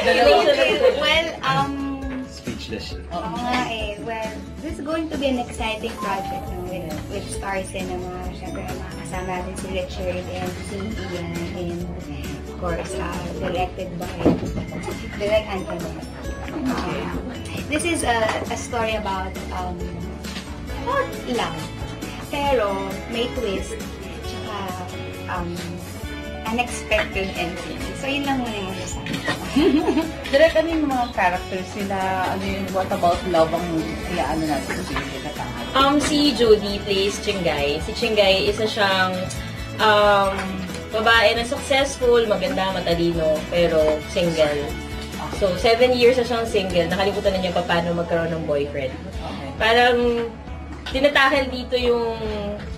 Well, speechless. well, this is going to be an exciting project with Star Cinema. Siyempre, makakasama natin si Richard and si Ian, and of course, directed by Direk Anthony. This is a story about love. Pero may twist, tsaka unexpected ending. So, yun lang muna yung masasabi. Direk, ano yung mga characters sila? Ano yung what about love ang iaano natin? Si Jody plays Chingay. Si Chingay, isa siyang babae na successful, maganda, matalino, pero single. So, 7 years na siyang single. Nakalimutan na niya pa paano magkaroon ng boyfriend. Parang tinatahil dito yung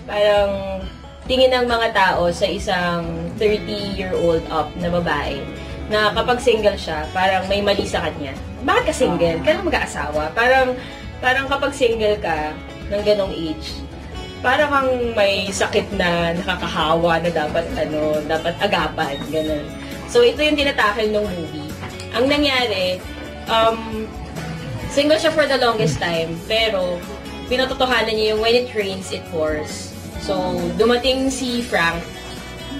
parang tingin ng mga tao sa isang 30-year-old up na babae na kapag single siya, parang may mali sa kanya. Bakit ka single? Kailan mag-aasawa? Parang kapag single ka ng ganong age, parang kang may sakit na nakakahawa na dapat agapan, ganun. So, ito yung tinatakil ng movie. Ang nangyari, single siya for the longest time, pero pinatotohanan niya yung when it rains, it pours. So, dumating si Frank,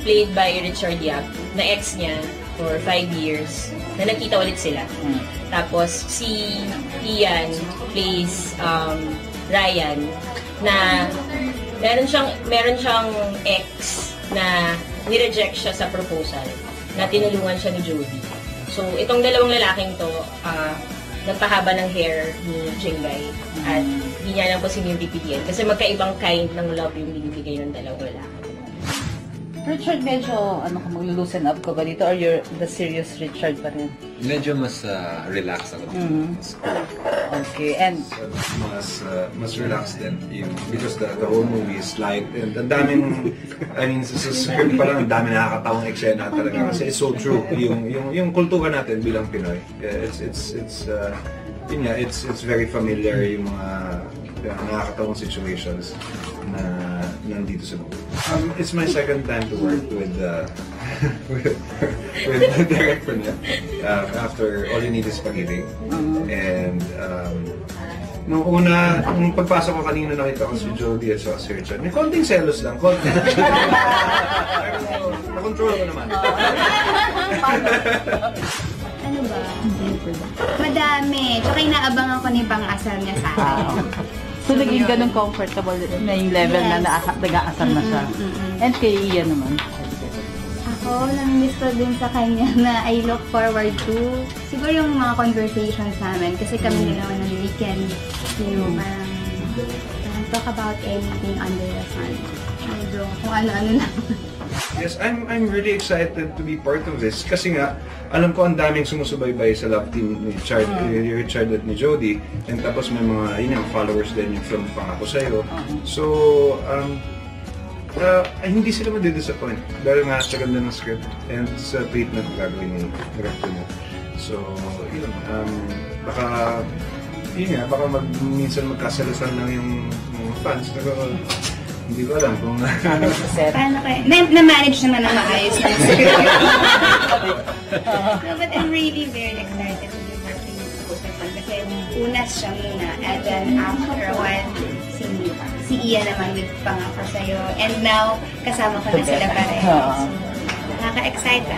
played by Richard Yap, na ex niya for 5 years, na nagkita ulit sila. Tapos, si Ian plays Ryan, na meron siyang ex na nireject siya sa proposal, na tinulungan siya ni Jody. So, itong dalawang lalaking to, nagpahaba ng hair ni Chingay at hindi niya lang posibleng pipiliin kasi magkaibang kind ng love yung binibigay ng dalawang lalaki. Richard, medyo maglulusen up ka ba dito or you're the serious Richard pa rin? Medyo mas relaxed ako. Okay, and mas relaxed din because the whole movie is light and ang daming sa script pa lang ang daming nakakatawang eksena talaga kasi it's so true yung kultura natin bilang Pinoy. It's very familiar yung mga nakakatawang situations na nandito sa movie. It's my second time to work with the director niya after All You Need Is Spaghetti. And nung pagpasok ko kanina nakita ko si Jody at si Richard, may konting selos lang, konting. Pero na-control ko naman. Ano ba? Madami. Tsaka inaabangan ko ni pang-asal niya sa akin. so naging ganun comfortable na yung level na nag-aasal na siya. And kay Ian naman. Ako, nang-miss ko din sa kanya na I look forward to siguro yung mga conversations namin kasi kami dalawa ng weekend, parang talk about anything under the sun. Medyo kung ano-ano lang. Yes, I'm really excited to be part of this kasi nga alam ko ang daming sumusubaybay sa love team ni Richard at ni Jody, and tapos may mga followers din yung film Pangako Sa'yo. So hindi sila madi-disappoint dahil nga sa ganda ng script and sa treatment na gagawin ni director niya. So baka minsan magkasalasan lang yung fans. Hindi ko alam kung paano kaya? Na-manage naman na maayos ng script. No, but I'm really very excited to be working with Kusapan kasi unas siya muna and then after a while si Ian naman with Pangako Sa'yo and now kasama ko na sila pareho. So, nakaka-excite.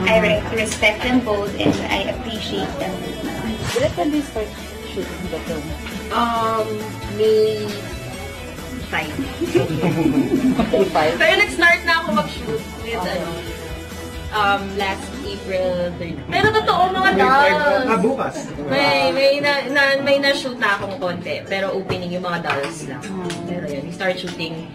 I respect them both and I appreciate them. When can they start shooting the film? May 5. Pero nag-start na ako mag-shoot with last April 3rd. Pero totoo mga dolls. Bukas. May na-shoot na akong konti. Pero opening yung mga dolls lang. Pero yun, start shooting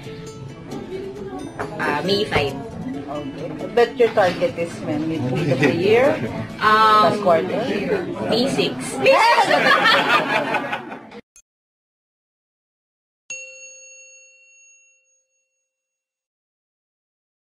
May 5. Okay. But your target is mid of the year? Last quarter? May 6.